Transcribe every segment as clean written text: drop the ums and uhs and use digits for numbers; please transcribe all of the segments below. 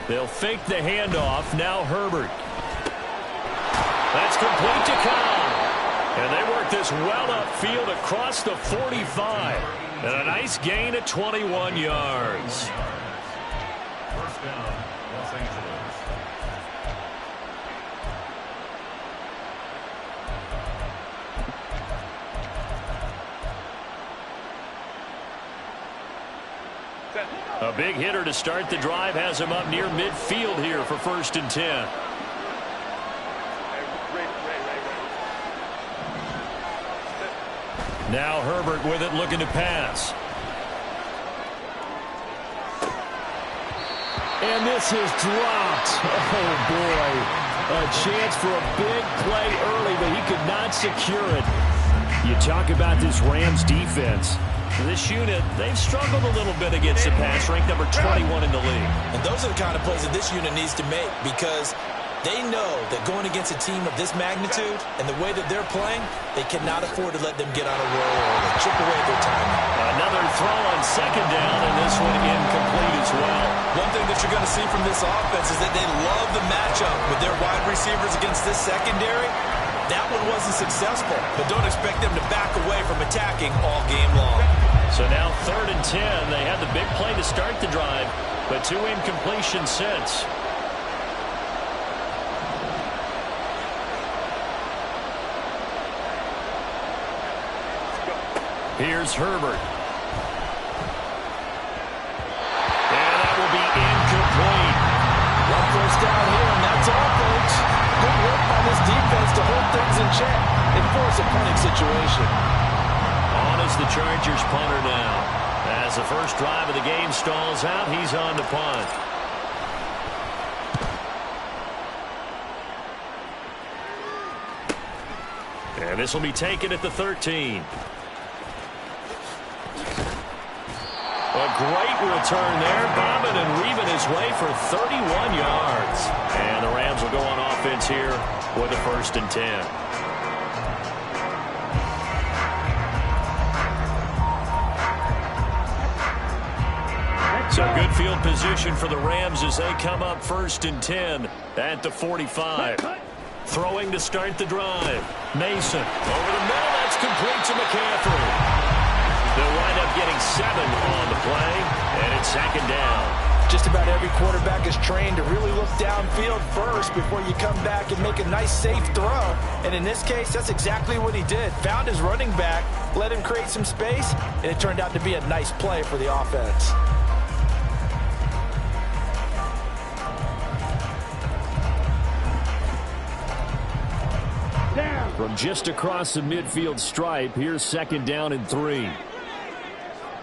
They'll fake the handoff. Now Herbert. That's complete to Cobb. And they work this well upfield across the 45. And a nice gain of 21 yards. First down, Los Angeles. A big hitter to start the drive has him up near midfield here for 1st and 10. Now Herbert with it, looking to pass. And this is dropped. Oh, boy. A chance for a big play early, but he could not secure it. You talk about this Rams defense. This unit, they've struggled a little bit against the pass, ranked number 21 in the league. And those are the kind of plays that this unit needs to make, because they know that going against a team of this magnitude and the way that they're playing, they cannot afford to let them get on a roll or chip away at their time. Another throw on 2nd down, and this one incomplete as well. One thing that you're going to see from this offense is that they love the matchup with their wide receivers against this secondary. That one wasn't successful, but don't expect them to back away from attacking all game long. So now 3rd and 10. They had the big play to start the drive, but 2 incompletions since. Here's Herbert. And that will be incomplete. One first down here, and that's all, folks. Good work by this defense to hold things in check and force a punting situation. On is the Chargers punter now. As the first drive of the game stalls out, he's on to punt. And this will be taken at the 13. A great return there, bobbing and weaving his way for 31 yards. And the Rams will go on offense here with a 1st and 10. So good field position for the Rams as they come up 1st and 10 at the 45. Throwing to start the drive. Mason over the middle. That's complete to McCaffrey. They'll wind up getting 7 on the play, and it's 2nd down. Just about every quarterback is trained to really look downfield first before you come back and make a nice, safe throw. And in this case, that's exactly what he did. Found his running back, let him create some space, and it turned out to be a nice play for the offense. From just across the midfield stripe, here's 2nd down and 3.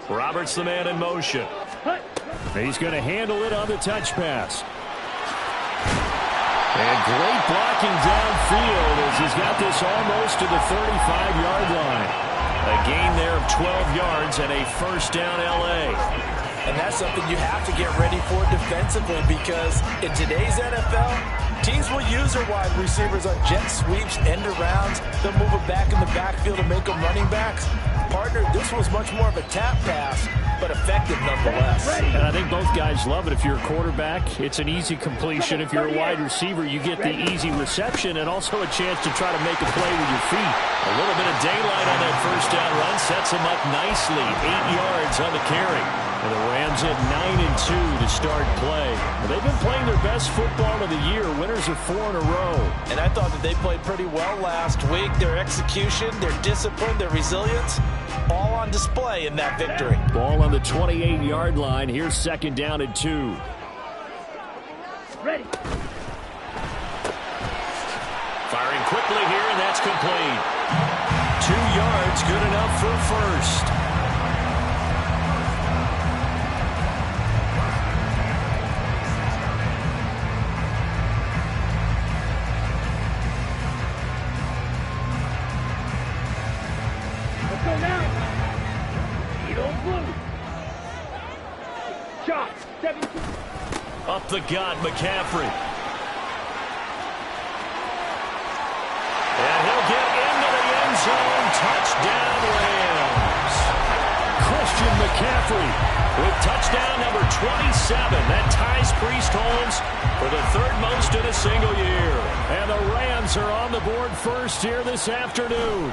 Roberts the man in motion. He's going to handle it on the touch pass. And great blocking downfield as he's got this almost to the 35-yard line. A gain there of 12 yards and a 1st down L.A. And that's something you have to get ready for defensively, because in today's NFL, teams will use their wide receivers on jet sweeps, end arounds. They'll move them back in the backfield and make them running backs. Partner, this was much more of a tap pass, but effective nonetheless. And I think both guys love it. If you're a quarterback, it's an easy completion. If you're a wide receiver, you get the easy reception and also a chance to try to make a play with your feet. A little bit of daylight on that 1st down run sets him up nicely. 8 yards on the carry. And the Rams at 9-2 to start play. They've been playing their best football of the year. Winners of 4 in a row. And I thought that they played pretty well last week. Their execution, their discipline, their resilience, all on display in that victory. Ball on the 28-yard line. Here's 2nd down and 2. Ready. Firing quickly here, and that's complete. 2 yards, good enough for a 1st. Up the gut, McCaffrey. And he'll get into the end zone. Touchdown, Rams. Christian McCaffrey with touchdown number 27. That ties Priest Holmes for the third most in a single year. And the Rams are on the board first here this afternoon.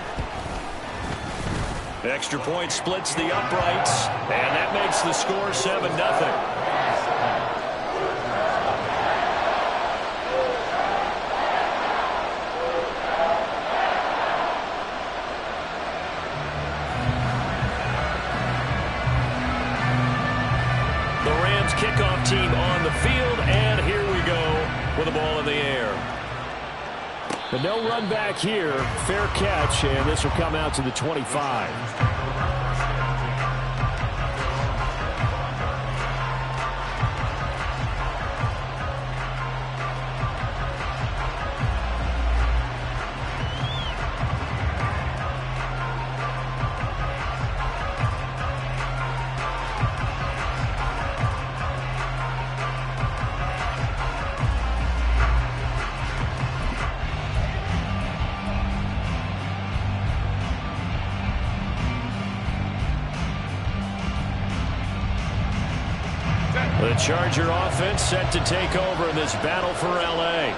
Extra point splits the uprights, and that makes the score 7-0. Kickoff team on the field, and here we go with the ball in the air. But no run back here. Fair catch, and this will come out to the 25. The Charger offense set to take over in this battle for L.A.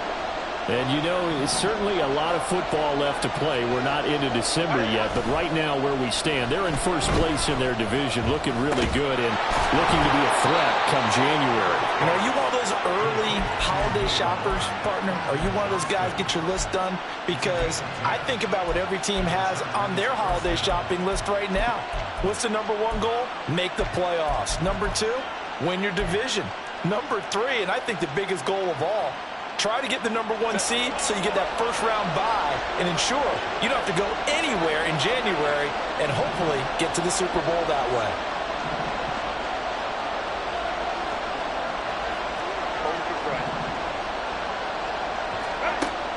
And, you know, it's certainly a lot of football left to play. We're not into December yet, but right now where we stand, they're in first place in their division, looking really good and looking to be a threat come January. You know, are you one of those early holiday shoppers, partner? Are you one of those guys get your list done? Because I think about what every team has on their holiday shopping list right now. What's the number one goal? Make the playoffs. Number two, win your division. Number three, and I think the biggest goal of all, try to get the number one seed so you get that first round bye and ensure you don't have to go anywhere in January and hopefully get to the Super Bowl that way.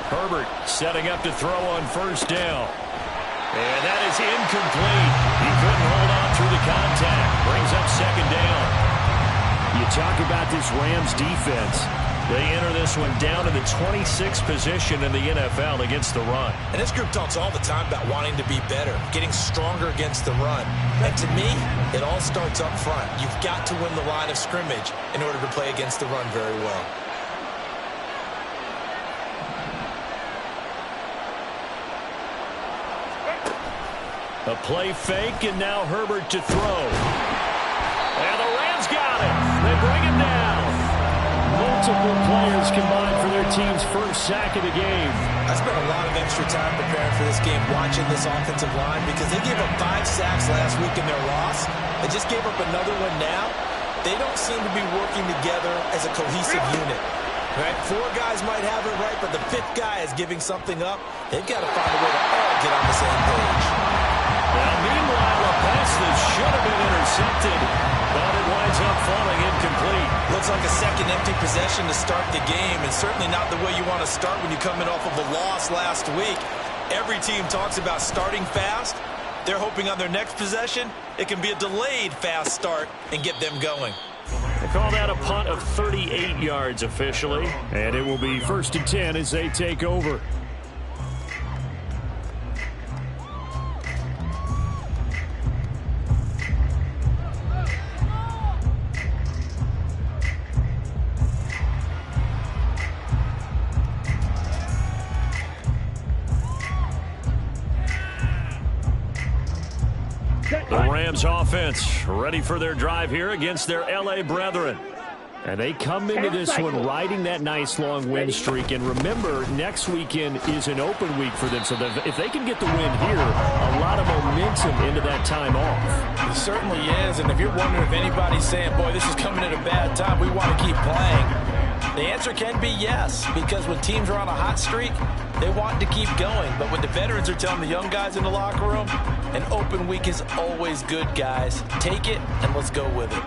Herbert setting up to throw on first down. And that is incomplete. He couldn't hold on through the contact. Brings up second down. You talk about this Rams defense. They enter this one down to the 26th position in the NFL against the run. And this group talks all the time about wanting to be better, getting stronger against the run. And to me, it all starts up front. You've got to win the line of scrimmage in order to play against the run very well. A play fake, and now Herbert to throw. And the Rams got it. They bring him down. Multiple players combined for their team's first sack of the game. I spent a lot of extra time preparing for this game watching this offensive line because they gave up 5 sacks last week in their loss. They just gave up another one now. They don't seem to be working together as a cohesive unit. Right? 4 guys might have it right, but the 5th guy is giving something up. They've got to find a way to all get on the same page. Now, meanwhile, a pass that should have been intercepted, but it winds up falling incomplete. Looks like a second empty possession to start the game, and certainly not the way you want to start when you come in off of a loss last week. Every team talks about starting fast. They're hoping on their next possession, it can be a delayed fast start and get them going. They call that a punt of 38 yards officially, and it will be 1st and 10 as they take over. The Rams offense ready for their drive here against their L.A. brethren. And they come into this one riding that nice long win streak. And remember, next weekend is an open week for them. So if they can get the win here, a lot of momentum into that time off. It certainly is. And if you're wondering if anybody's saying, boy, this is coming at a bad time, we want to keep playing, the answer can be yes. Because when teams are on a hot streak, they want to keep going. But when the veterans are telling the young guys in the locker room, an open week is always good, guys. Take it and let's go with it.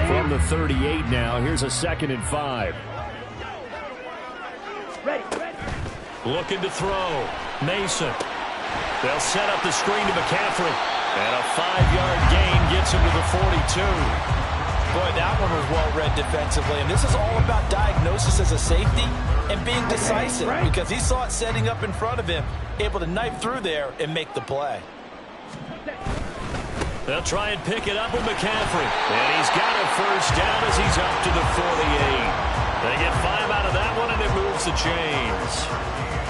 From the 38 now, here's a 2nd and 5. Ready. Looking to throw. Mason. They'll set up the screen to McCaffrey. And a 5-yard gain gets him to the 42. Boy, that one was well-read defensively, and this is all about diagnosis as a safety and being decisive because he saw it setting up in front of him, able to knife through there and make the play. They'll try and pick it up with McCaffrey, and he's got a first down as he's up to the 48. They get 5 out of that one, and it moves the chains.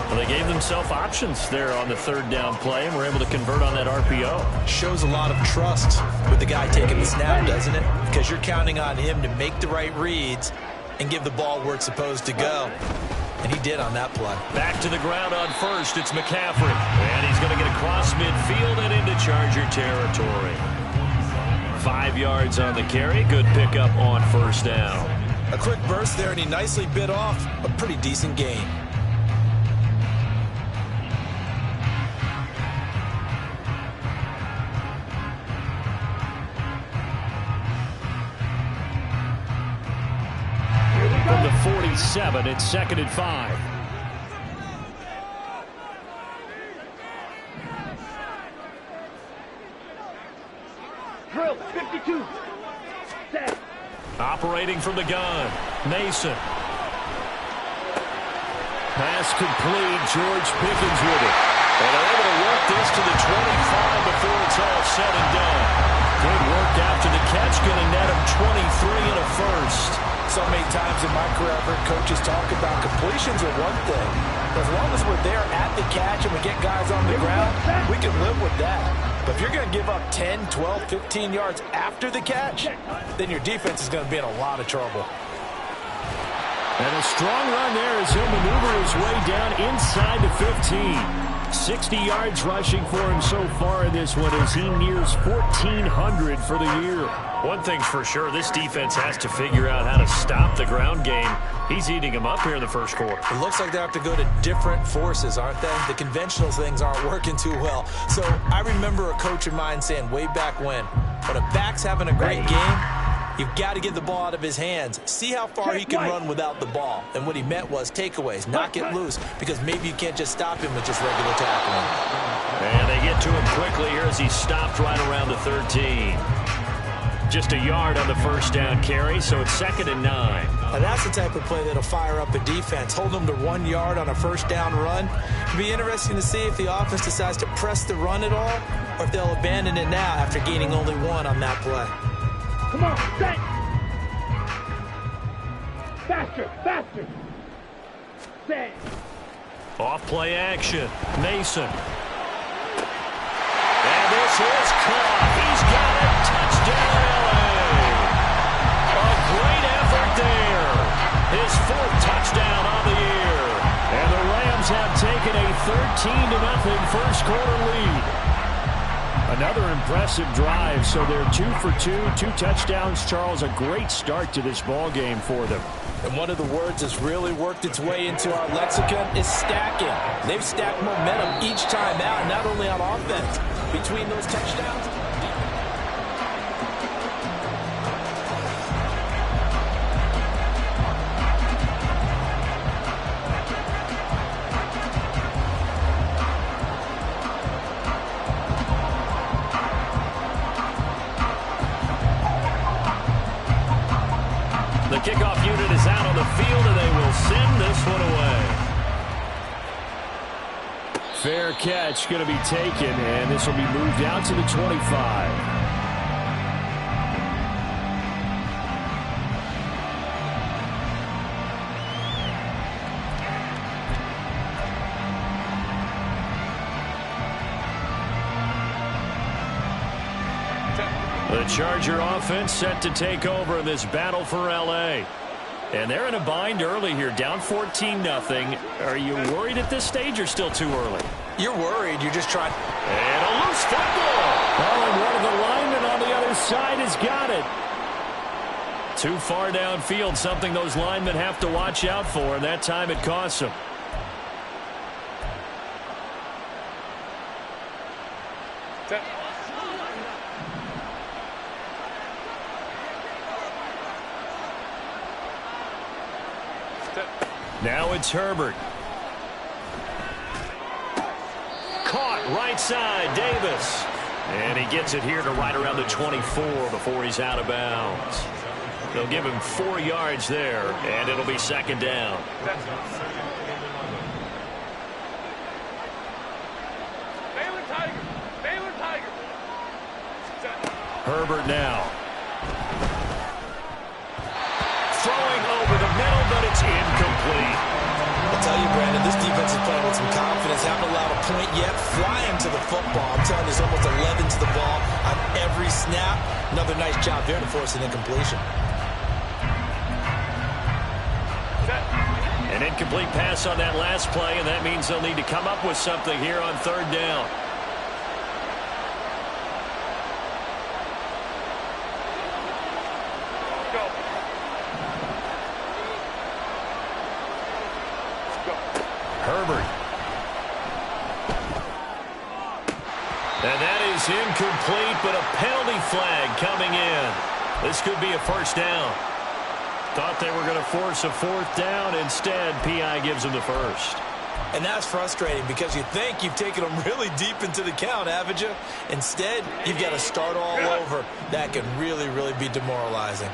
Well, they gave themselves options there on the third down play, and were able to convert on that RPO. Shows a lot of trust with the guy taking the snap, doesn't it? Because you're counting on him to make the right reads and give the ball where it's supposed to go. And he did on that play. Back to the ground on first. It's McCaffrey. And he's going to get across midfield and into Charger territory. 5 yards on the carry. Good pickup on first down. A quick burst there, and he nicely bit off a pretty decent gain. From the 47, it's 2nd and 5. Drill 52. Set. Operating from the gun, Mason. Pass complete. George Pickens with it. And they're able to work this to the 25 before it's all said and done. Good work after the catch. Going to net him 23 and a first. So many times in my career, I've heard coaches talk about completions are one thing. As long as we're there at the catch and we get guys on the ground, we can live with that. But if you're going to give up 10, 12, 15 yards after the catch, then your defense is going to be in a lot of trouble. And a strong run there as he'll maneuver his way down inside the 15. 60 yards rushing for him so far in this one as he nears 1,400 for the year. One thing's for sure, this defense has to figure out how to stop the ground game. He's eating them up here in the first quarter. It looks like they have to go to different forces, aren't they? The conventional things aren't working too well. So I remember a coach of mine saying way back when a back's having a great game, you've got to get the ball out of his hands. See how far he can run without the ball. And what he meant was takeaways, knock it loose, because maybe you can't just stop him with just regular tackling. And they get to him quickly here as he stopped right around the 13. Just a yard on the first down carry, so it's 2nd and 9. Now that's the type of play that'll fire up a defense. Hold them to 1 yard on a first down run. It'll be interesting to see if the offense decides to press the run at all, or if they'll abandon it now after gaining only 1 on that play. Come on, set. Faster, faster. Set. Off play action, Mason. And this is caught. He's got it. Touchdown, LA. A great effort there. His 4th touchdown on the year. And the Rams have taken a 13-0 first quarter lead. Another impressive drive, so they're 2 for 2, 2 touchdowns. Charles, a great start to this ball game for them. And one of the words that's really worked its way into our lexicon is stacking. They've stacked momentum each time out, not only on offense. Between those touchdowns, the kickoff unit is out on the field, and they will send this one away. Fair catch going to be taken, and this will be moved out to the 25. The Charger offense set to take over in this battle for L.A. And they're in a bind early here, down 14-0. Are you worried at this stage or still too early? you're worried. You're just trying. And a loose football. Oh, and one of the linemen on the other side has got it. Too far downfield, something those linemen have to watch out for, and that time it costs them. Now it's Herbert. Caught right side, Davis. And he gets it here to right around the 24 before he's out of bounds. They'll give him 4 yards there, and it'll be second down. Herbert now. Throwing over the middle, but it's incomplete. I'll tell you, Brandon, this defense is playing with some confidence. Haven't allowed a point yet. Flying to the football. I'm telling you, there's almost 11 to the ball on every snap. Another nice job there to force an incompletion. An incomplete pass on that last play, and that means they'll need to come up with something here on third down. Herbert. And that is incomplete, but a penalty flag coming in. This could be a first down. Thought they were going to force a fourth down. Instead, P.I. gives them the first. And that's frustrating because you think you've taken them really deep into the count, haven't you? Instead, you've got to start all over. That can really, really be demoralizing.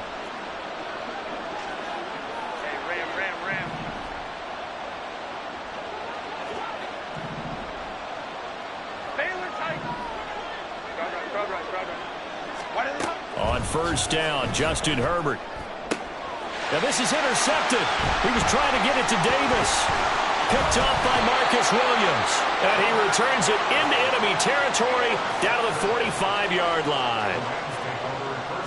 On first down, Justin Herbert. Now this is intercepted. He was trying to get it to Davis. Picked off by Marcus Williams. And he returns it into enemy territory down to the 45-yard line.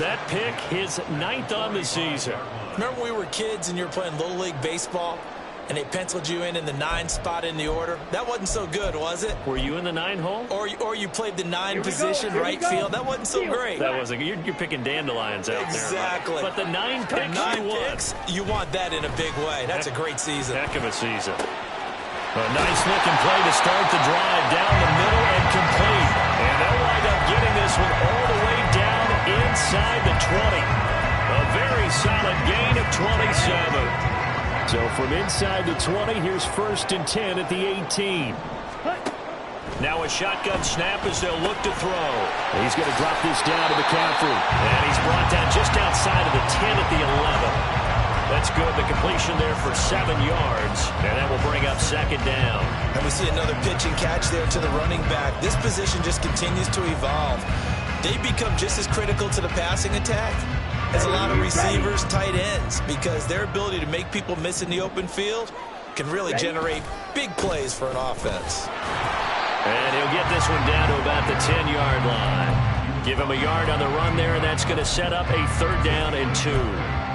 That pick, his 9th on the season. Remember when we were kids and you were playing Little League Baseball? And they penciled you in the 9 spot in the order? That wasn't so good, was it? Were you in the 9 hole? Or you played the 9 position right field? That wasn't so great. That wasn't. You're picking dandelions out exactly. there. Right? But the 9 picks, you want that in a big way. That's a great season. Heck of a season. A nice looking play to start the drive down the middle and complete. And they'll wind up getting this one all the way down inside the 20. A very solid gain of 27. So from inside the 20, here's 1st and 10 at the 18. Now a shotgun snap as they'll look to throw. He's going to drop this down to McCaffrey. And he's brought down just outside of the 10 at the 11. That's good. The completion there for 7 yards. And that will bring up second down. And we see another pitch and catch there to the running back. This position just continues to evolve. They become just as critical to the passing attack as a lot of receivers, tight ends, because their ability to make people miss in the open field can really generate big plays for an offense. And he'll get this one down to about the 10-yard line. Give him a yard on the run there, and that's going to set up a 3rd down and 2.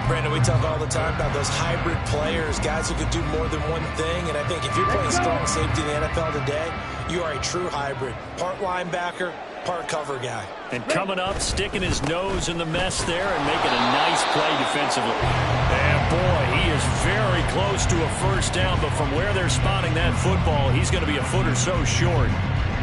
Brandon, we talk all the time about those hybrid players, guys who can do more than one thing, and I think if you're playing strong safety in the NFL today, you are a true hybrid. Part linebacker, part cover guy. And coming up, sticking his nose in the mess there and making a nice play defensively. And boy, he is very close to a first down, but from where they're spotting that football, he's going to be a foot or so short.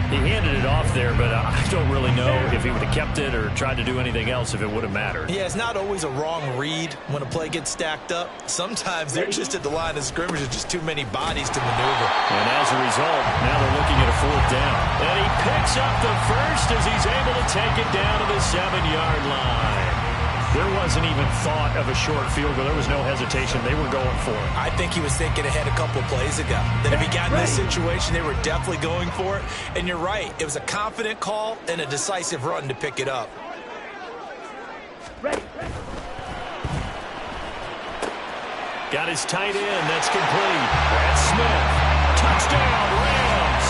He handed it off there, but I don't really know if he would have kept it or tried to do anything else if it would have mattered. Yeah, it's not always a wrong read when a play gets stacked up. Sometimes they're just at the line of scrimmage. There's just too many bodies to maneuver. And as a result, now they're looking at a 4th down. And he picks up the first as he's able to take it down to the 7-yard line. There wasn't even thought of a short field goal. There was no hesitation. They were going for it. I think he was thinking ahead a couple of plays ago. That if he got in this situation, they were definitely going for it. And you're right. It was a confident call and a decisive run to pick it up. Got his tight end. That's complete. Brad Smith. Touchdown, Rams.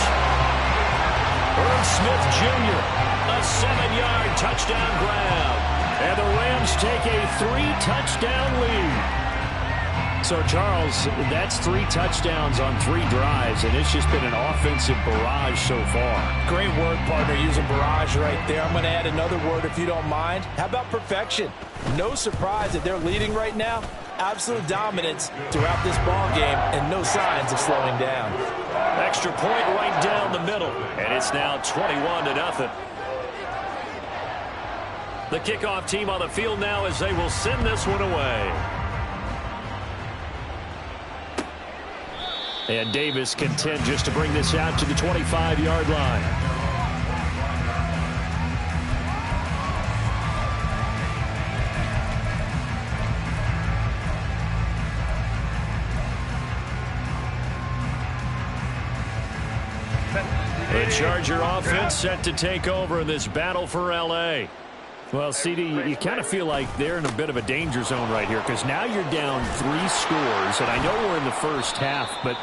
Irv Smith Jr. A 7-yard touchdown grab. And the Rams take a 3-touchdown lead. So, Charles, that's 3 touchdowns on 3 drives, and it's just been an offensive barrage so far. Great work, partner, using barrage right there. I'm going to add another word if you don't mind. How about perfection? No surprise that they're leading right now. Absolute dominance throughout this ball game and no signs of slowing down. Extra point right down the middle, and it's now 21-0. The kickoff team on the field now as they will send this one away. And Davis content just to bring this out to the 25-yard line. Charger offense set to take over in this battle for L.A. Well, CD, you kind of feel like they're in a bit of a danger zone right here because now you're down 3 scores, and I know we're in the first half, but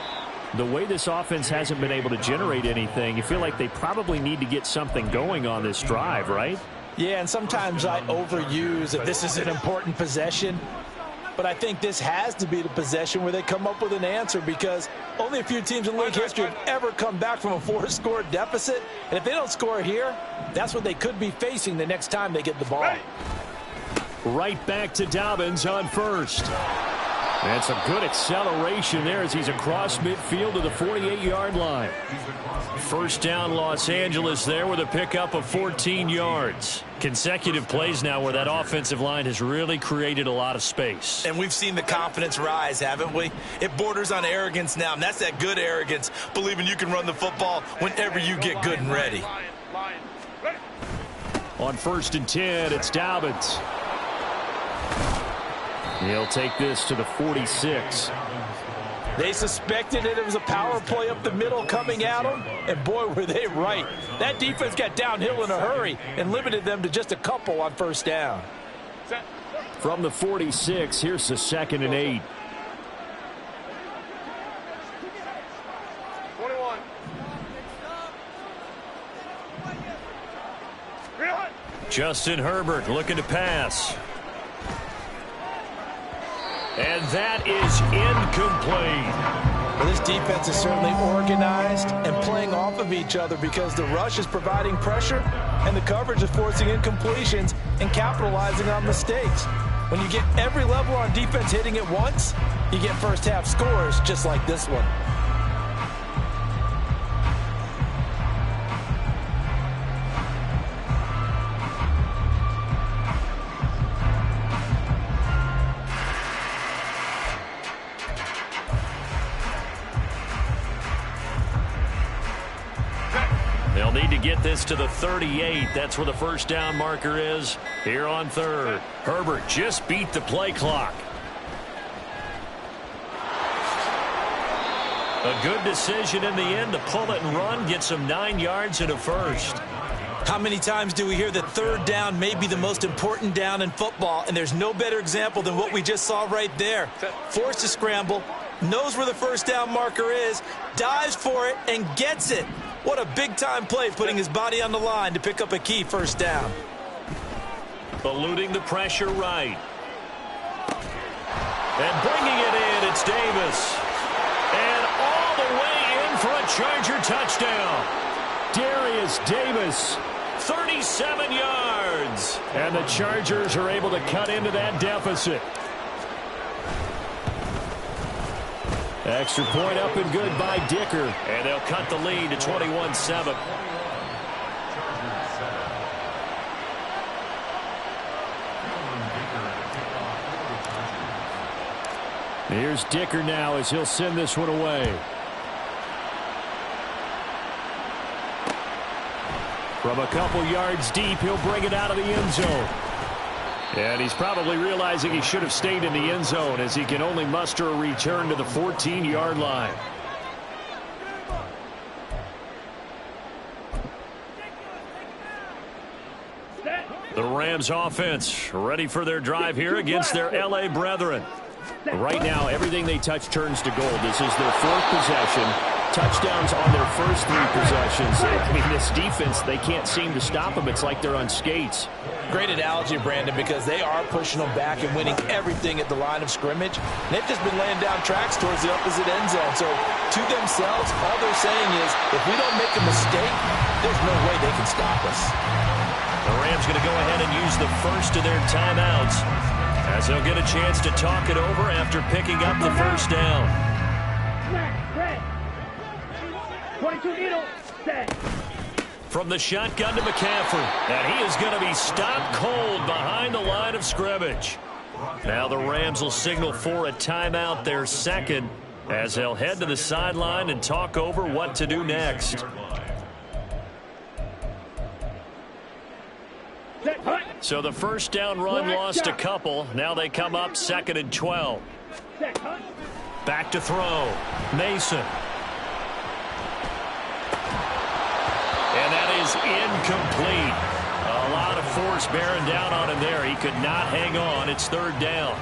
the way this offense hasn't been able to generate anything, you feel like they probably need to get something going on this drive, right? Yeah, and sometimes I overuse that this is an important possession. But I think this has to be the possession where they come up with an answer because only a few teams in league history have ever come back from a 4-score deficit. And if they don't score here, that's what they could be facing the next time they get the ball. Right back to Dobbins on first. And some good acceleration there as he's across midfield to the 48-yard line. First down, Los Angeles there with a pickup of 14 yards. Consecutive plays now where that offensive line has really created a lot of space. And we've seen the confidence rise, haven't we? It borders on arrogance now, and that's that good arrogance, believing you can run the football whenever you get good and ready. On 1st and 10, it's Dobbins. He'll take this to the 46. They suspected it was a power play up the middle coming at them, and boy, were they right. That defense got downhill in a hurry and limited them to just a couple on first down. From the 46, here's the 2nd and 8. 21. Justin Herbert looking to pass. And that is incomplete. Well, this defense is certainly organized and playing off of each other because the rush is providing pressure and the coverage is forcing incompletions and capitalizing on mistakes. When you get every level on defense hitting at once, you get first half scores just like this one. They'll need to get this to the 38. That's where the first down marker is here on 3rd. Herbert just beat the play clock. A good decision in the end to pull it and run, get some 9 yards and a first. How many times do we hear that 3rd down may be the most important down in football, and there's no better example than what we just saw right there. Forced to scramble, knows where the first down marker is, dives for it, and gets it. What a big-time play, putting his body on the line to pick up a key first down. Eluding the pressure right. And bringing it in, it's Davis. And all the way in for a Charger touchdown. Darius Davis, 37 yards. And the Chargers are able to cut into that deficit. Extra point up and good by Dicker. And they'll cut the lead to 21-7. Here's Dicker now as he'll send this one away. From a couple yards deep, he'll bring it out of the end zone. And he's probably realizing he should have stayed in the end zone as he can only muster a return to the 14-yard line. The Rams offense ready for their drive here against their L.A. brethren. Right now, everything they touch turns to gold. This is their 4th possession. Touchdowns on their first 3 possessions. I mean, this defense, they can't seem to stop them. It's like they're on skates. Great analogy, Brandon, because they are pushing them back and winning everything at the line of scrimmage. They've just been laying down tracks towards the opposite end zone. So to themselves, all they're saying is, if we don't make a mistake, there's no way they can stop us. The Rams going to go ahead and use the first of their timeouts as they'll get a chance to talk it over after picking up the first down. 22 needle, set. From the shotgun to McCaffrey, and he is going to be stopped cold behind the line of scrimmage. Now the Rams will signal for a timeout, their 2nd, as they'll head to the sideline and talk over what to do next. So the first down run lost a couple. Now they come up 2nd and 12. Back to throw. Mason. is incomplete. A lot of force bearing down on him there. He could not hang on. It's third down.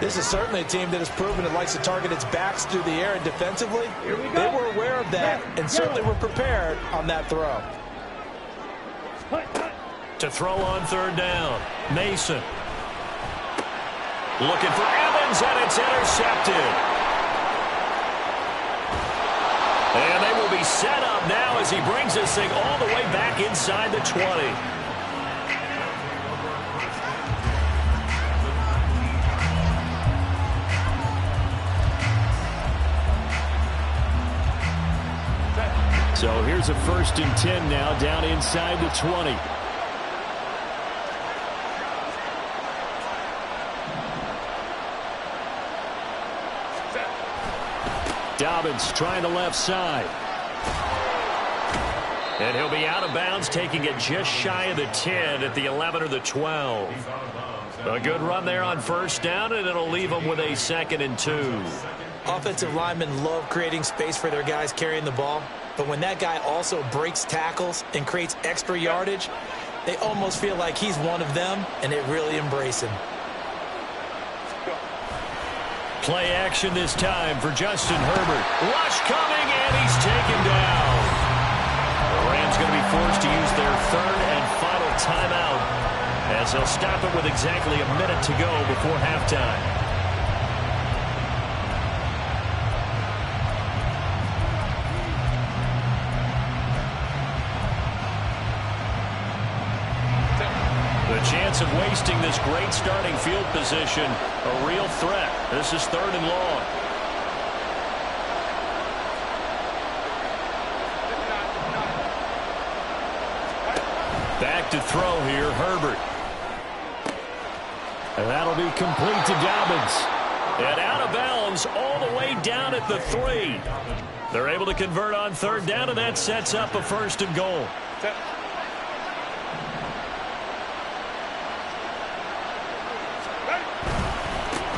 This is certainly a team that has proven it likes to target its backs through the air, and defensively, they were aware of that and certainly were prepared on that throw. To throw on third down, Mason. Looking for Evans, and it's intercepted. And they will be set up now as he brings this thing all the way back inside the 20. So here's a 1st and 10 now down inside the 20. Dobbins trying the left side. And he'll be out of bounds, taking it just shy of the 10 at the 11 or the 12. A good run there on first down, and it'll leave them with a 2nd and 2. Offensive linemen love creating space for their guys carrying the ball, but when that guy also breaks tackles and creates extra yardage, they almost feel like he's one of them, and they really embrace him. Play action this time for Justin Herbert. Rush coming, and he's taken down. The Rams going to be forced to use their 3rd and final timeout as they'll stop it with exactly a minute to go before halftime. Chance of wasting this great starting field position, a real threat. This is 3rd and long. Back to throw here, Herbert. And that'll be complete to Dobbins. And out of bounds all the way down at the 3. They're able to convert on 3rd down, and that sets up a 1st and goal.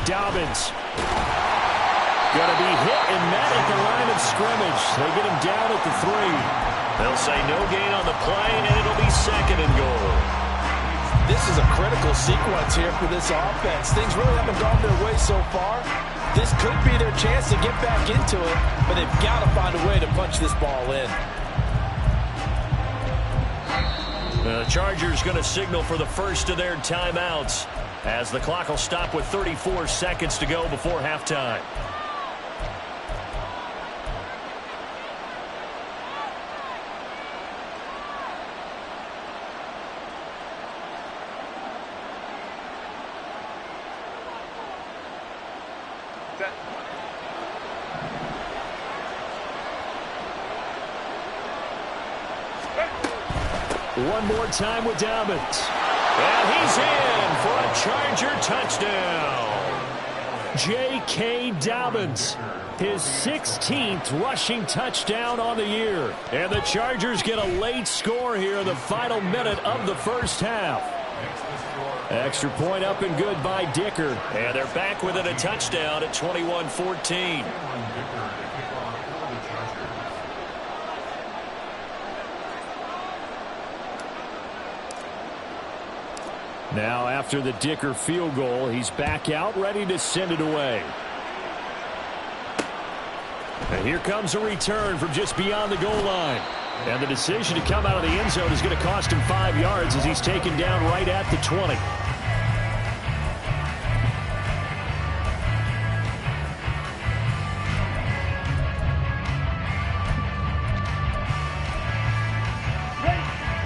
Dobbins going to be hit and met at the line of scrimmage. They get him down at the 3. They'll say no gain on the play, and it'll be 2nd and goal. This is a critical sequence here for this offense. Things really haven't gone their way so far. This could be their chance to get back into it, but they've got to find a way to punch this ball in. The Chargers going to signal for the first of their timeouts, as the clock will stop with 34 seconds to go before halftime. One more time with Dobbins. And he's in for a Charger touchdown. J.K. Dobbins, his 16th rushing touchdown on the year. And the Chargers get a late score here in the final minute of the first half. Extra point up and good by Dicker. And they're back within a touchdown at 21-14. Now, after the Dicker field goal, he's back out, ready to send it away. And here comes a return from just beyond the goal line. And the decision to come out of the end zone is going to cost him 5 yards as he's taken down right at the 20.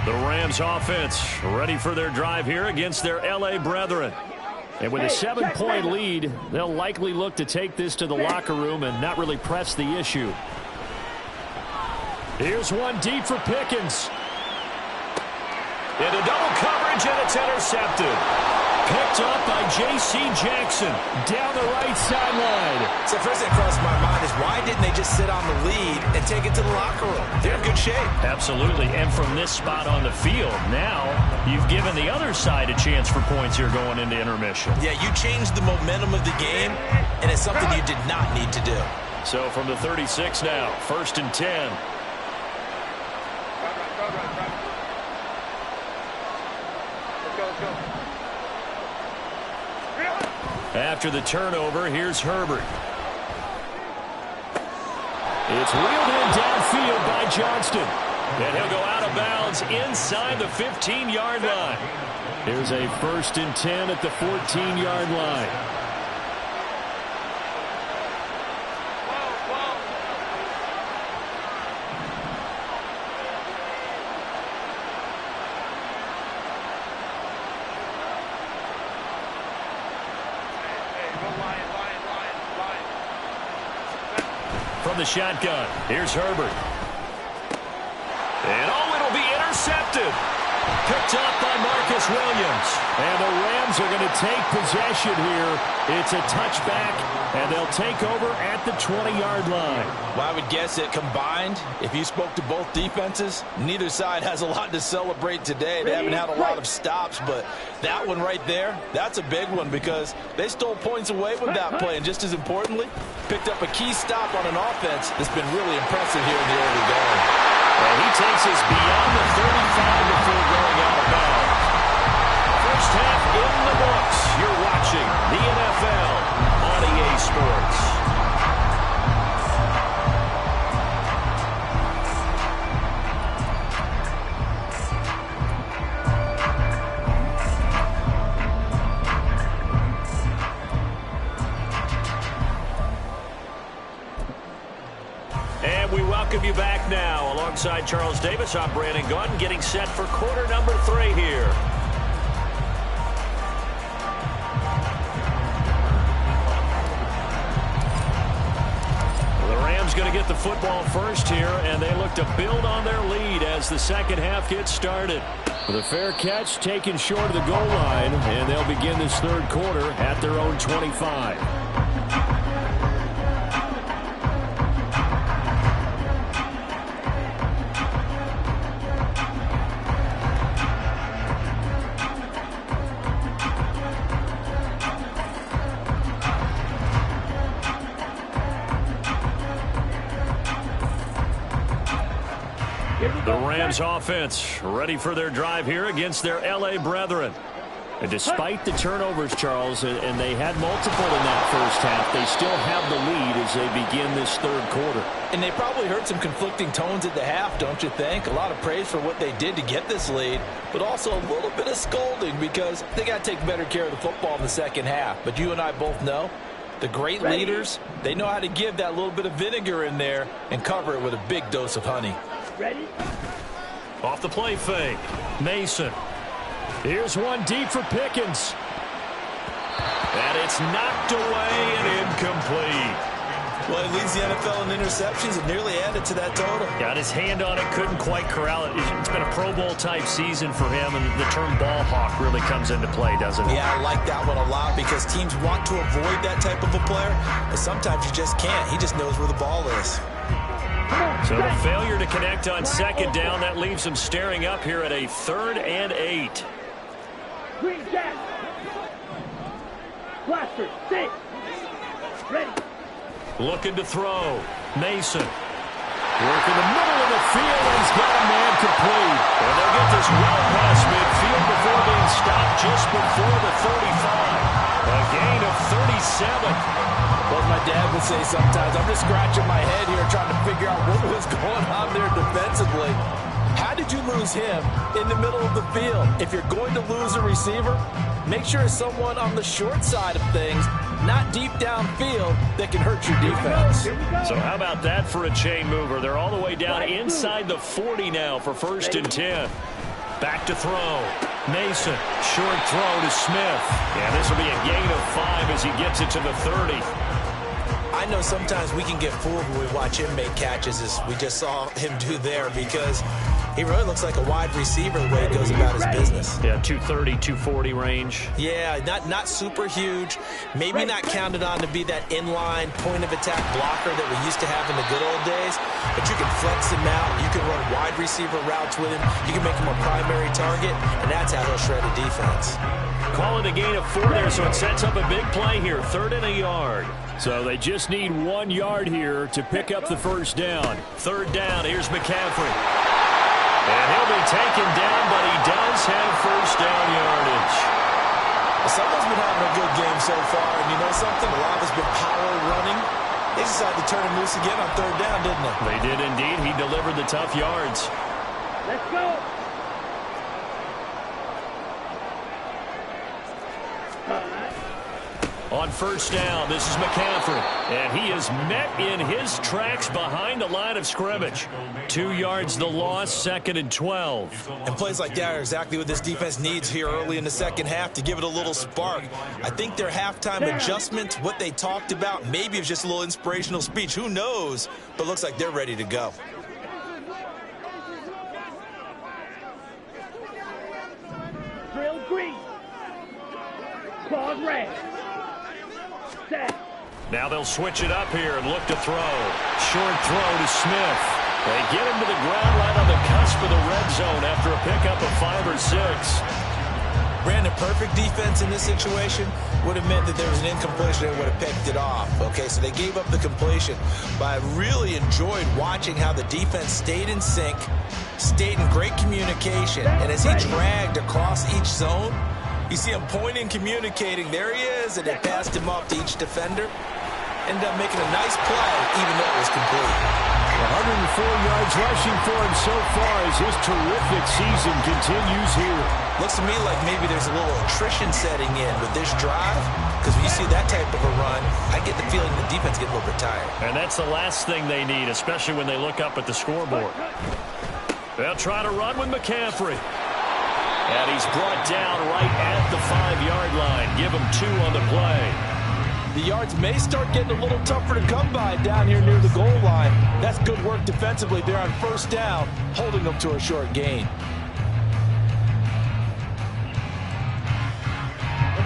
The Rams offense ready for their drive here against their L.A. brethren. And with a 7-point lead, they'll likely look to take this to the locker room and not really press the issue. Here's one deep for Pickens. Into double coverage, and it's intercepted. Picked up by J.C. Jackson down the right sideline. So first thing that crossed my mind is, why didn't they just sit on the lead and take it to the locker room? They're in good shape. Absolutely. And from this spot on the field, now you've given the other side a chance for points here going into intermission. Yeah, you changed the momentum of the game, and it's something you did not need to do. So from the 36 now, 1st and 10. After the turnover, here's Herbert. It's wheeled in downfield by Johnston. And he'll go out of bounds inside the 15-yard line. Here's a 1st and 10 at the 14-yard line. From the shotgun, here's Herbert. And it'll be intercepted. Picked up by Marcus Williams. And the Rams are going to take possession here. It's a touchback, and they'll take over at the 20-yard line. Well, I would guess it combined, if you spoke to both defenses, neither side has a lot to celebrate today. They haven't had a lot of stops, but that one right there, that's a big one because they stole points away with that play. And just as importantly, picked up a key stop on an offense that's been really impressive here in the early going. And he takes us beyond the 35 before going out of bounds. First half in the books. You're watching the NFL on EA Sports. And we welcome you back now. Alongside Charles Davis, I'm Brandon Gunn, getting set for quarter number 3 here. The Rams going to get the football first here, and they look to build on their lead as the second half gets started. With a fair catch taken short of the goal line, and they'll begin this third quarter at their own 25. The Rams offense ready for their drive here against their L.A. brethren. And despite the turnovers, Charles, and they had multiple in that first half, they still have the lead as they begin this third quarter. And they probably heard some conflicting tones at the half, don't you think? A lot of praise for what they did to get this lead, but also a little bit of scolding because they got to take better care of the football in the second half. But you and I both know the great leaders, they know how to give that little bit of vinegar in there and cover it with a big dose of honey. Ready? Off the play fake. Mason. Here's one deep for Pickens. And it's knocked away and incomplete. Well, he leads the NFL in interceptions and nearly added to that total. Got his hand on it, couldn't quite corral it. It's been a Pro Bowl type season for him, and the term ball hawk really comes into play, doesn't it? Yeah, I like that one a lot because teams want to avoid that type of a player, but sometimes you just can't. He just knows where the ball is. So the failure to connect on second down, that leaves them staring up here at a 3rd and 8. Green Jack. Blaster, 6. Ready. Looking to throw. Mason. Work in the middle of the field, and he's got a man complete. And they'll get this well past midfield before being stopped just before the 35. A gain of 37. Well, my dad would say sometimes, I'm just scratching my head here trying to figure out what was going on there defensively. How did you lose him in the middle of the field? If you're going to lose a receiver, make sure it's someone on the short side of things, not deep downfield, that can hurt your defense. So how about that for a chain mover? They're all the way down inside the 40 now for 1st and 10. Back to throw. Mason, short throw to Smith. And this will be a gain of 5 as he gets it to the 30. I know sometimes we can get fooled when we watch him make catches as we just saw him do there because he really looks like a wide receiver the way he goes about his business. Yeah, 230, 240 range. Yeah, not super huge. Maybe not counted on to be that inline point-of-attack blocker that we used to have in the good old days. But you can flex him out. You can run wide receiver routes with him. You can make him a primary target, and that's how he'll shred a defense. Call it a gain of 4 there, so it sets up a big play here. 3rd and a yard. So they just need 1 yard here to pick up the first down. 3rd down, here's McCaffrey. And he'll be taken down, but he does have first down yardage. game so far, and you know something? A lot has been power running. They decided to turn him loose again on third down, didn't they? They did indeed. He delivered the tough yards. Let's go. On first down, this is McCaffrey. And he is met in his tracks behind the line of scrimmage. 2 yards the loss, 2nd and 12. And plays like that are exactly what this defense needs here early in the second half to give it a little spark. I think their halftime adjustment, what they talked about, maybe it's just a little inspirational speech. Who knows? But looks like they're ready to go. Drill green. Claws red. Set. Now they'll switch it up here and look to throw. Short throw to Smith. They get him to the ground right on the cusp of the red zone after a pickup of 5 or 6. Brandon, perfect defense in this situation would have meant that there was an incompletion and would have picked it off. Okay, so they gave up the completion. But I really enjoyed watching how the defense stayed in sync, stayed in great communication. And as he dragged across each zone, you see him pointing, communicating. There he is, and they passed him off to each defender. Ended up making a nice play, even though it was complete. 104 yards rushing for him so far as his terrific season continues here. Looks to me like maybe there's a little attrition setting in with this drive, because when you see that type of a run, I get the feeling the defense gets a little bit tired. And that's the last thing they need, especially when they look up at the scoreboard. They'll try to run with McCaffrey. And he's brought down right at the 5-yard line. Give him 2 on the play. The yards may start getting a little tougher to come by down here near the goal line. That's good work defensively there on first down, holding them to a short gain.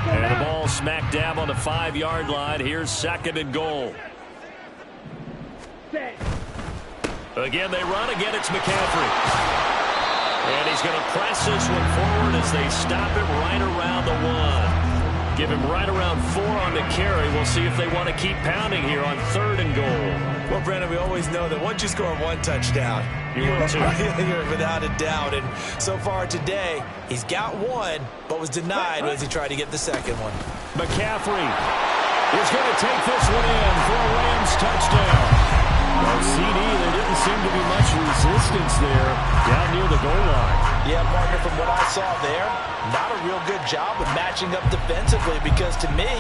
And the ball smack dab on the 5-yard line. Here's 2nd and goal. Set. Again, they run. Again, it's McCaffrey. And he's going to press this one forward as they stop it right around the 1. Give him right around 4 on the carry. We'll see if they want to keep pounding here on 3rd and goal. Well, Brandon, we always know that once you score 1 touchdown, You will too. You're without a doubt. And so far today, he's got 1, but was denied as he tried to get the 2nd one. McCaffrey is going to take this one in for a Rams touchdown. Well, CD, there didn't seem to be much resistance there down near the goal line. Yeah, partner, from what I saw there, not a real good job of matching up defensively, because to me,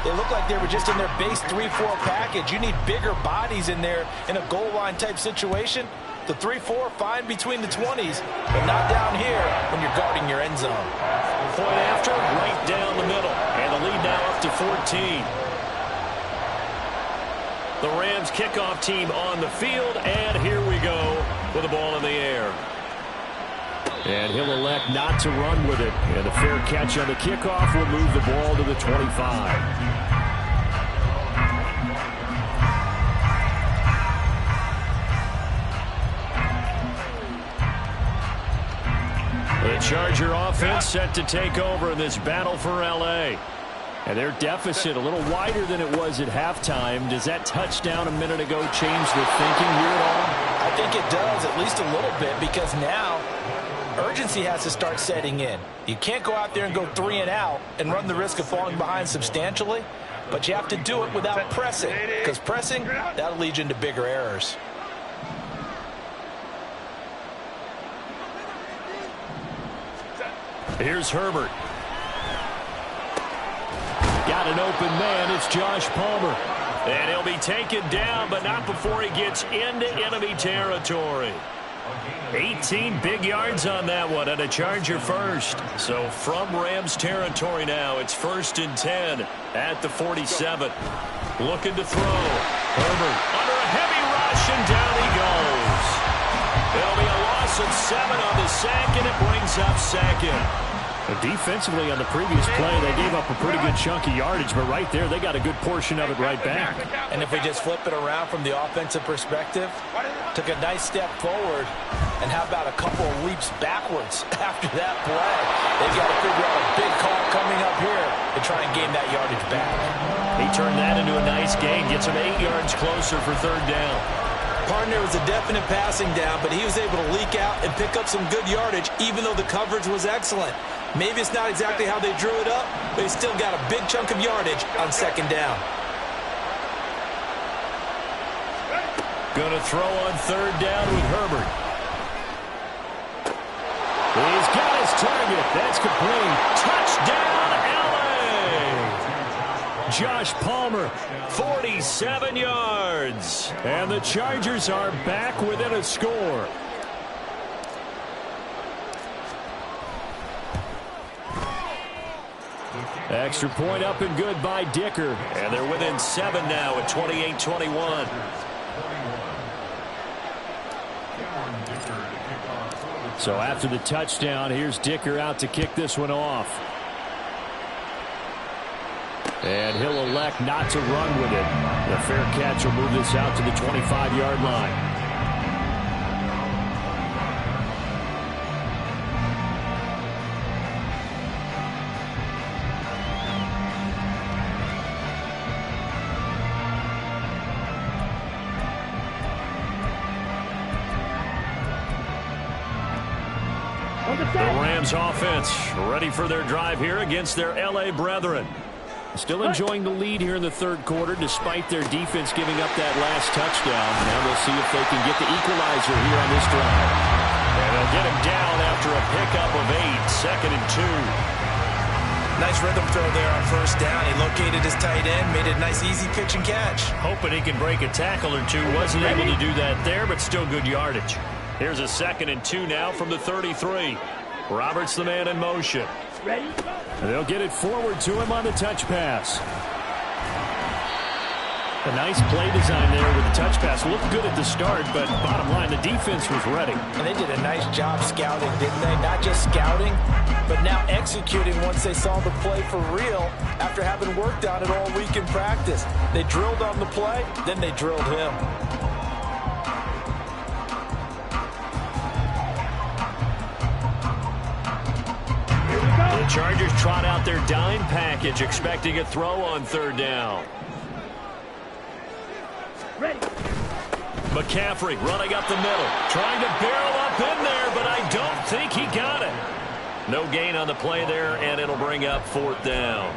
they look like they were just in their base 3-4 package. You need bigger bodies in there in a goal line type situation. The 3-4, fine between the 20s, but not down here when you're guarding your end zone. Point after, right down the middle. And the lead now up to 14. The Rams kickoff team on the field, and here we go with the ball in the air. And he'll elect not to run with it. And a fair catch on the kickoff will move the ball to the 25. The Charger offense set to take over in this battle for L.A. And their deficit a little wider than it was at halftime. Does that touchdown a minute ago change the thinking here at all? I think it does, at least a little bit, because now urgency has to start setting in. You can't go out there and go 3 and out and run the risk of falling behind substantially, but you have to do it without pressing, because pressing, that'll lead you into bigger errors. Here's Herbert. Got an open man. It's Josh Palmer. And he'll be taken down, but not before he gets into enemy territory. 18 big yards on that one, and a Charger first. So from Rams territory now, it's 1st and 10 at the 47. Looking to throw. Herbert under a heavy rush, and down he goes. There'll be a loss of 7 on the sack, and it brings up 2nd. Defensively on the previous play, they gave up a pretty good chunk of yardage, but right there, they got a good portion of it right back. And if we just flip it around from the offensive perspective, took a nice step forward, and how about a couple of leaps backwards after that play? They've got to figure out a big call coming up here to try and gain that yardage back. He turned that into a nice gain, gets him 8 yards closer for 3rd down. Partner was a definite passing down, but he was able to leak out and pick up some good yardage, even though the coverage was excellent. Maybe it's not exactly how they drew it up, but he's still got a big chunk of yardage on second down. Going to throw on third down with Herbert. He's got his target. That's complete. Touchdown, LA! Josh Palmer, 47 yards. And the Chargers are back within a score. Extra point up and good by Dicker. And they're within 7 now at 28-21. So after the touchdown, here's Dicker out to kick this one off. And he'll elect not to run with it. The fair catch will move this out to the 25-yard line. The Rams offense ready for their drive here against their LA brethren. Still enjoying the lead here in the third quarter despite their defense giving up that last touchdown. Now we'll see if they can get the equalizer here on this drive. And they'll get him down after a pickup of 8, second and 2. Nice rhythm throw there on first down. He located his tight end, made it a nice easy pitch and catch. Hoping he can break a tackle or two. Wasn't able to do that there, but still good yardage. Here's a second and 2 now from the 33. Roberts the man in motion. Ready? And they'll get it forward to him on the touch pass. A nice play design there with the touch pass. Looked good at the start, but bottom line, the defense was ready. And they did a nice job scouting, didn't they? Not just scouting, but now executing once they saw the play for real after having worked on it all week in practice. They drilled on the play, then they drilled him. The Chargers trot out their dime package, expecting a throw on third down. Ready. McCaffrey running up the middle, trying to barrel up in there, but I don't think he got it. No gain on the play there, and it'll bring up fourth down.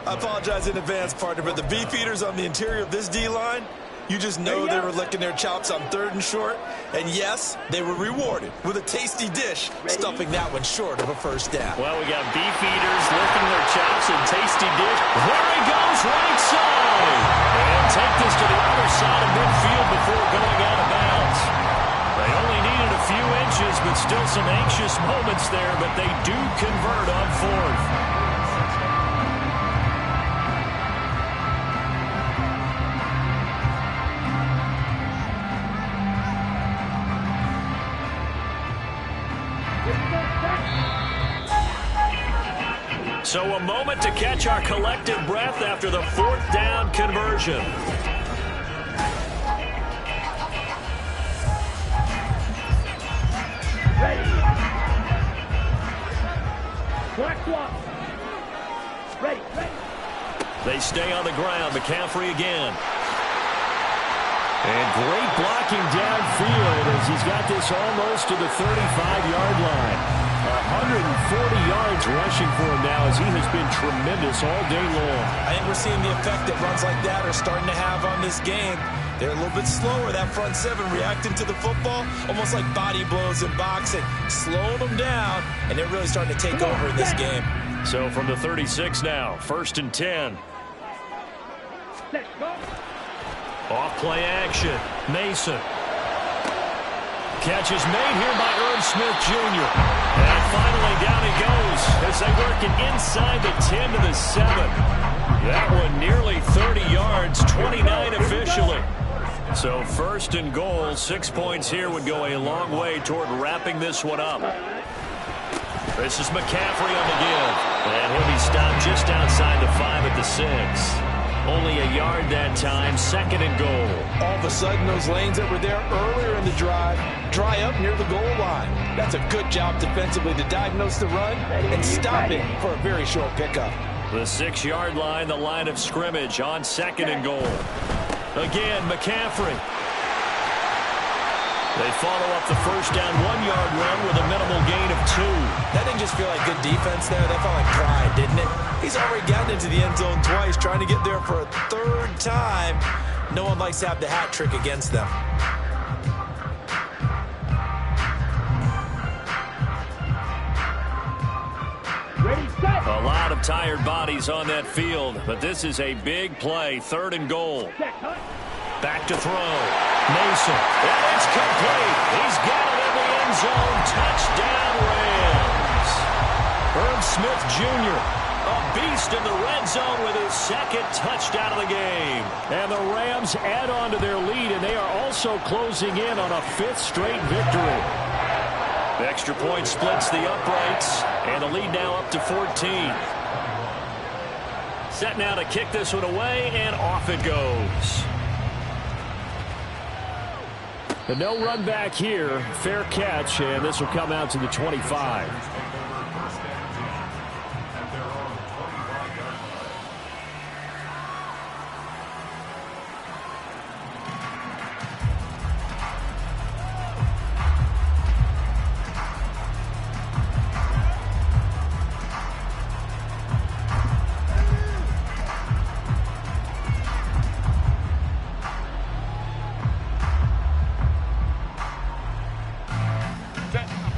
I apologize in advance, partner, but the beefeaters on the interior of this D-line, you just know they were licking their chops on third and short. And yes, they were rewarded with a tasty dish, stuffing that one short of a first down. Well, we got beef eaters licking their chops and tasty dish. There he goes, right side. And take this to the other side of midfield before going out of bounds. They only needed a few inches, but still some anxious moments there, but they do convert on fourth. So a moment to catch our collective breath after the fourth down conversion. Ready. Black block. Ready. Ready. They stay on the ground. McCaffrey again. And great blocking downfield as he's got this almost to the 35-yard line. 140 yards rushing for him now as he has been tremendous all day long. I think we're seeing the effect that runs like that are starting to have on this game. They're a little bit slower, that front seven, reacting to the football, almost like body blows in boxing, slowing them down, and they're really starting to take over in this game. So from the 36 now, first and 10. Let's go. Off play action. Mason. Catch is made here by Irv Smith Jr. And finally down he goes as they work it inside the 10 to the 7. That one nearly 30 yards, 29 officially. So first and goal, 6 points here would go a long way toward wrapping this one up. This is McCaffrey on the give. And he'll be stopped just outside the 5 at the 6. Only a yard that time, second and goal. All of a sudden, those lanes that were there earlier in the drive dry up near the goal line. That's a good job defensively to diagnose the run and stop it for a very short pickup. The 6-yard line, the line of scrimmage on second and goal. Again, McCaffrey. They follow up the first down 1-yard run with a minimal gain of 2. That didn't just feel like good defense there? That felt like pride, didn't it? He's already gotten into the end zone twice, trying to get there for a third time. No one likes to have the hat trick against them. Ready, set. A lot of tired bodies on that field, but this is a big play. 3rd and goal. Set, cut. Back to throw. Mason. And it's complete. He's got it in the end zone. Touchdown, Rams. Herb Smith Jr., a beast in the red zone with his 2nd touchdown of the game. And the Rams add on to their lead, and they are also closing in on a 5th straight victory. The extra point splits the uprights, and the lead now up to 14. Set now to kick this one away, and off it goes. The no run back here, fair catch, and this will come out to the 25.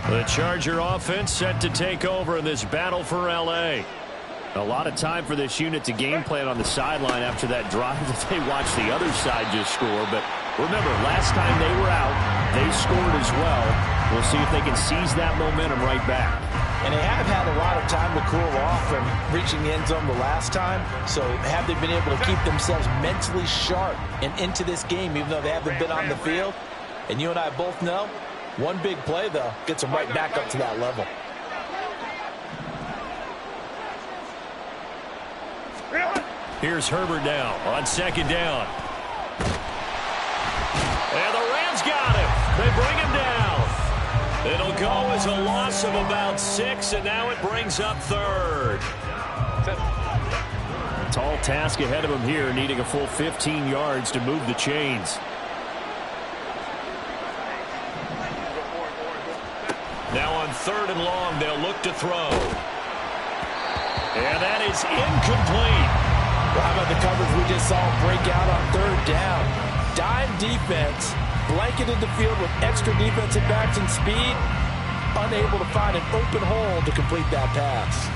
The Charger offense set to take over in this battle for L.A. A lot of time for this unit to game plan on the sideline after that drive that they watched the other side just score. But remember, last time they were out, they scored as well. We'll see if they can seize that momentum right back. And they have had a lot of time to cool off from reaching the end zone the last time. So have they been able to keep themselves mentally sharp and into this game, even though they haven't been on the field? And you and I both know, one big play, though, gets them right back up to that level. Here's Herbert now on 2nd down. And the Rams got him. They bring him down. It'll go as a loss of about 6, and now it brings up 3rd. Tall task ahead of him here, needing a full 15 yards to move the chains. Now on 3rd and long, they'll look to throw. And that is incomplete. Well, how about the coverage we just saw break out on 3rd down? Dime defense, blanketed the field with extra defensive backs and speed, unable to find an open hole to complete that pass.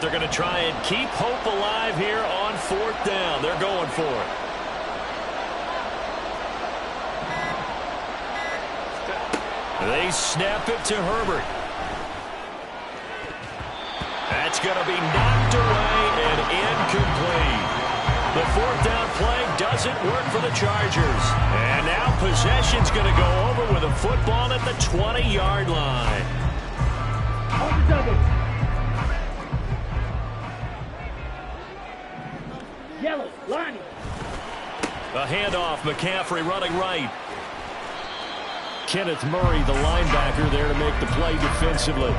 They're going to try and keep hope alive here on 4th down. They're going for it. They snap it to Herbert. That's going to be knocked away and incomplete. The 4th down play doesn't work for the Chargers. And now possession's going to go over with a football at the 20-yard line. On the double. Yellow, Lonnie. A handoff, McCaffrey running right. Kenneth Murray, the linebacker, there to make the play defensively.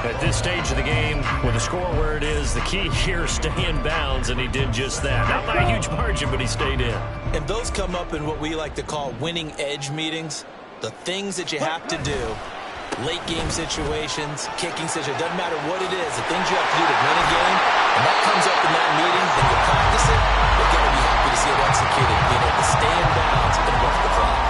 At this stage of the game, with the score where it is, the key here is stay in bounds, and he did just that. Not by a huge margin, but he stayed in. And those come up in what we like to call winning edge meetings. The things that you have to do. Late game situations, kicking situations, doesn't matter what it is, the things you have to do to win a game, and that comes up in that meeting, then you practice it, you're going to be happy to see it executed, being able to stay in bounds and work the clock.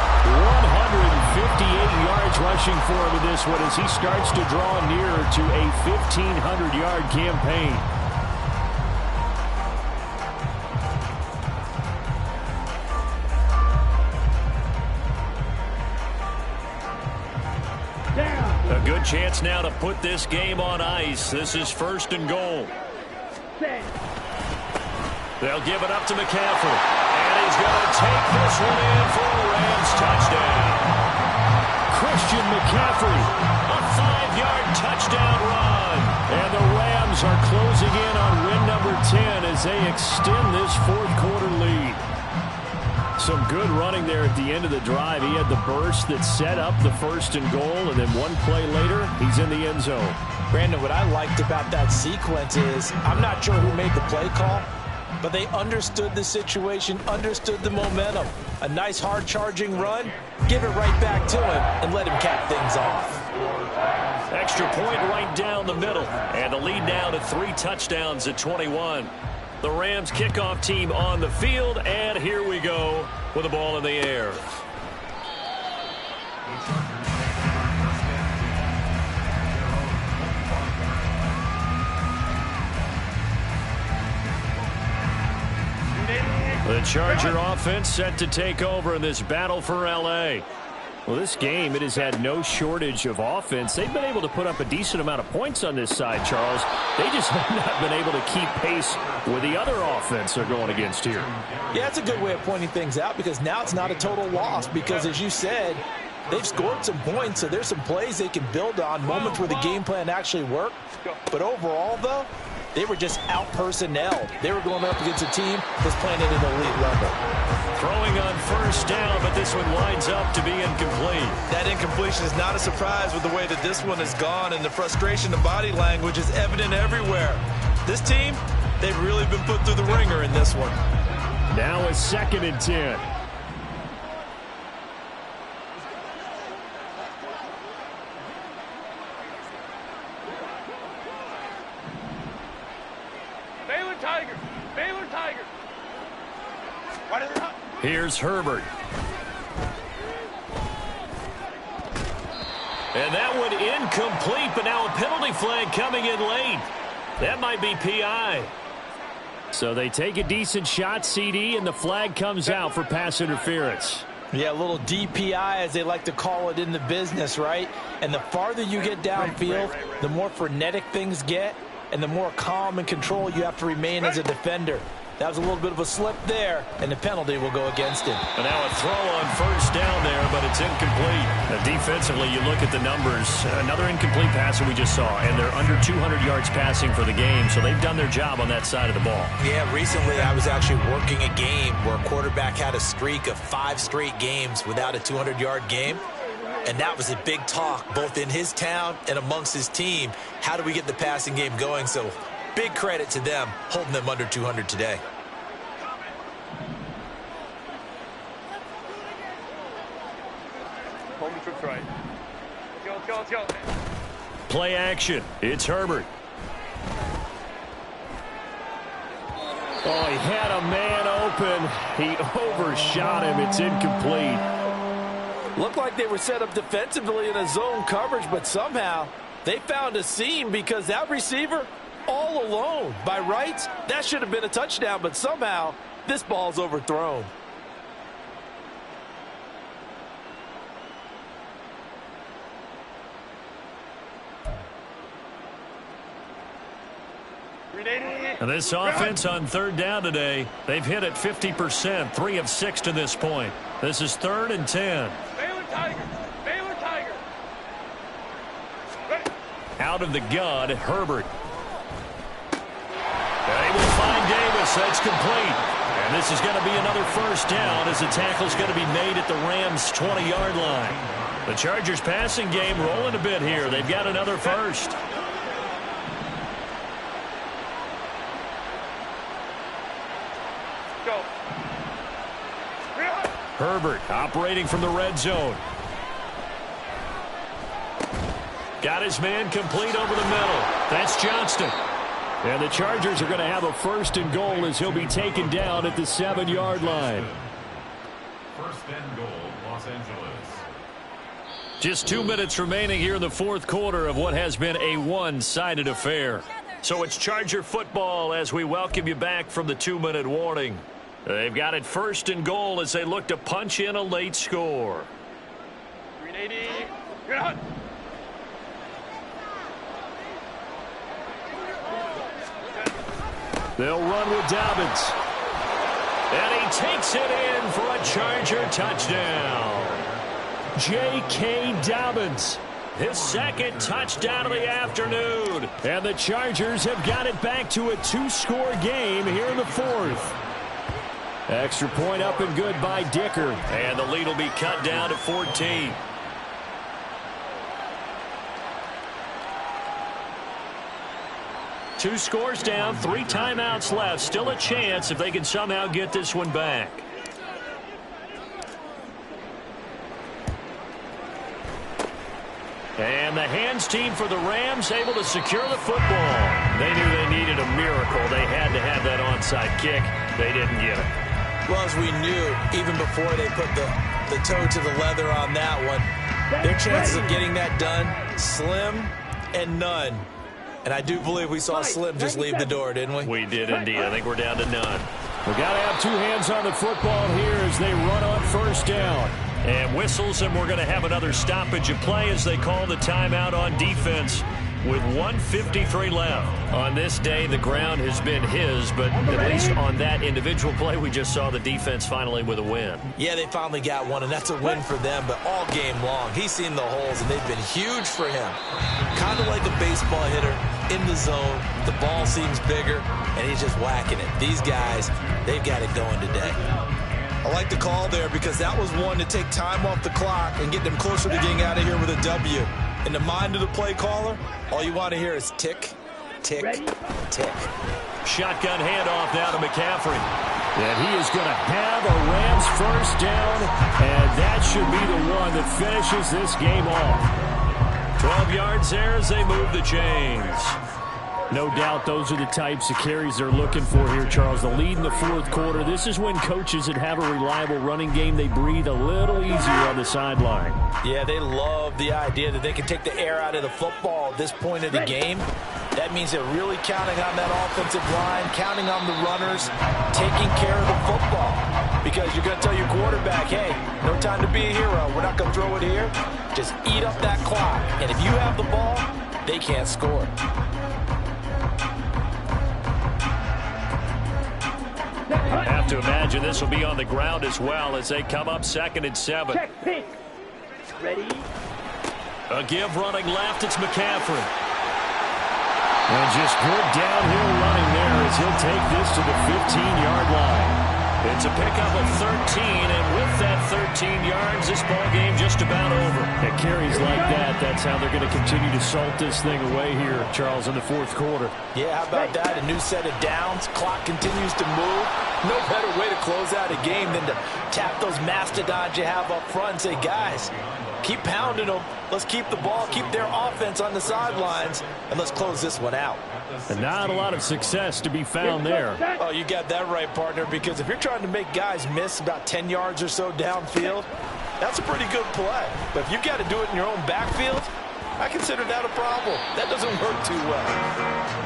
158 yards rushing for him in this one as he starts to draw nearer to a 1,500-yard campaign. A good chance now to put this game on ice. This is 1st and goal. They'll give it up to McCaffrey. And he's going to take this one in for a Rams touchdown. Christian McCaffrey, a 5-yard touchdown run. And the Rams are closing in on win number 10 as they extend this 4th quarter lead. Some good running there at the end of the drive. He had the burst that set up the 1st and goal, and then one play later, he's in the end zone. Brandon, what I liked about that sequence is I'm not sure who made the play call, but they understood the situation, understood the momentum. A nice hard-charging run, give it right back to him, and let him cap things off. Extra point right down the middle, and the lead now to 3 touchdowns at 21. The Rams kickoff team on the field, and here we go with the ball in the air. The Charger offense set to take over in this battle for L.A. Well, this game, it has had no shortage of offense. They've been able to put up a decent amount of points on this side, Charles. They just have not been able to keep pace with the other offense they're going against here. Yeah, it's a good way of pointing things out because now it's not a total loss because, as you said, they've scored some points, so there's some plays they can build on, moments where the game plan actually worked. But overall, though, they were just out-personnel. They were going up against a team that's playing at an elite level. Throwing on 1st down, but this one winds up to be incomplete. That incompletion is not a surprise with the way that this one has gone, and the frustration, the body language is evident everywhere. This team, they've really been put through the ringer in this one. Now a 2nd and 10. Baylor Tigers. Here's Herbert. And that one incomplete, but now a penalty flag coming in late. That might be PI. So they take a decent shot, CD, and the flag comes out for pass interference. Yeah, a little DPI, as they like to call it in the business, right? And the farther you get downfield, the more frenetic things get, and the more calm and control you have to remain as a defender. That was a little bit of a slip there, and the penalty will go against him. And now a throw on 1st down there, but it's incomplete. Now defensively, you look at the numbers. Another incomplete pass that we just saw, and they're under 200 yards passing for the game, so they've done their job on that side of the ball. Yeah, recently I was actually working a game where a quarterback had a streak of 5 straight games without a 200-yard game. And that was a big talk, both in his town and amongst his team. How do we get the passing game going? So big credit to them, holding them under 200 today. Hold the trips right. Let's go. Play action. It's Herbert. Oh, he had a man open. He overshot him. It's incomplete. Looked like they were set up defensively in a zone coverage, but somehow they found a seam because that receiver all alone. By rights, that should have been a touchdown, but somehow this ball's overthrown. And this offense on 3rd down today, they've hit it 50%, 3 of 6 to this point. This is 3rd and 10. Baylor Tigers. Baylor Tigers. Out of the gun, Herbert. They will find Davis. That's complete. And this is going to be another 1st down as the tackle's going to be made at the Rams' 20-yard line. The Chargers passing game rolling a bit here. They've got another 1st. Herbert operating from the red zone. Got his man complete over the middle. That's Johnston. And the Chargers are going to have a 1st and goal as he'll be taken down at the 7-yard line. 1st and goal, Los Angeles. Just 2 minutes remaining here in the 4th quarter of what has been a one-sided affair. So it's Charger football as we welcome you back from the 2-minute warning. They've got it 1st and goal as they look to punch in a late score. 380. Good hunt. They'll run with Dobbins. And he takes it in for a Charger touchdown. J.K. Dobbins, his 2nd touchdown of the afternoon. And the Chargers have got it back to a 2-score game here in the 4th. Extra point up and good by Dicker. And the lead will be cut down to 14. Two scores down, 3 timeouts left. Still a chance if they can somehow get this one back. And the hands team for the Rams able to secure the football. They knew they needed a miracle. They had to have that onside kick. They didn't get it. Well, as we knew, even before they put the toe to the leather on that one, their chances of getting that done, slim and none. And I do believe we saw Slim just leave the door, didn't we? We did indeed. I think we're down to none. We got to have 2 hands on the football here as they run on first down. And whistles, and we're going to have another stoppage of play as they call the timeout on defense with 1:53 left. On this day, the ground has been his, but at least on that individual play, we just saw the defense finally with a win. Yeah, they finally got one, and that's a win for them, but all game long, he's seen the holes, and they've been huge for him. Kind of like a baseball hitter in the zone. The ball seems bigger, and he's just whacking it. These guys, they've got it going today. I like the call there because that was one to take time off the clock and get them closer to getting out of here with a W. In the mind of the play caller, all you want to hear is tick, tick, tick. Shotgun handoff now to McCaffrey. And he is going to have a Rams first down, and that should be the one that finishes this game off. 12 yards there as they move the chains. No doubt those are the types of carries they're looking for here, Charles. The lead in the fourth quarter. This is when coaches that have a reliable running game, they breathe a little easier on the sideline. Yeah, they love the idea that they can take the air out of the football at this point of the game. That means they're really counting on that offensive line, counting on the runners, taking care of the football. Because you're going to tell your quarterback, hey, no time to be a hero. We're not going to throw it here. Just eat up that clock. And if you have the ball, they can't score. I have to imagine this will be on the ground as well as they come up 2nd and 7. Check, pitch. Ready? A give running left, it's McCaffrey. And just good downhill running there as he'll take this to the 15-yard line. It's a pickup of 13, and with that 13 yards, this ball game just about over. At carries like that, that's how they're going to continue to salt this thing away here, Charles, in the fourth quarter. Yeah, how about that? A new set of downs. Clock continues to move. No better way to close out a game than to tap those mastodons you have up front and say, guys, keep pounding them. Let's keep the ball, keep their offense on the sidelines, and let's close this one out. And not a lot of success to be found there. Oh, you got that right, partner, because if you're trying to make guys miss about 10 yards or so downfield, that's a pretty good play. But if you got to do it in your own backfield, I consider that a problem. That doesn't work too well.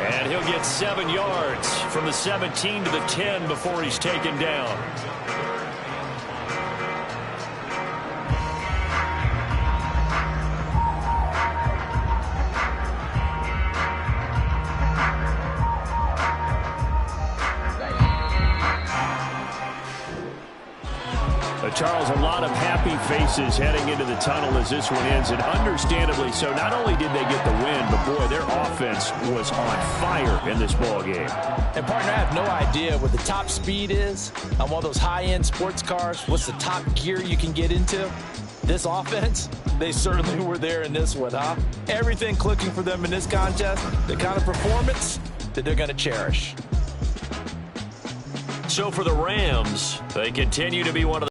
And he'll get 7 yards from the 17 to the 10 before he's taken down. Charles, a lot of happy faces heading into the tunnel as this one ends, and understandably so. Not only did they get the win, but boy, their offense was on fire in this ball game. And partner, I have no idea what the top speed is on one of those high-end sports cars. What's the top gear you can get into? This offense, they certainly were there in this one, huh? Everything clicking for them in this contest, the kind of performance that they're going to cherish. So for the Rams, they continue to be one of the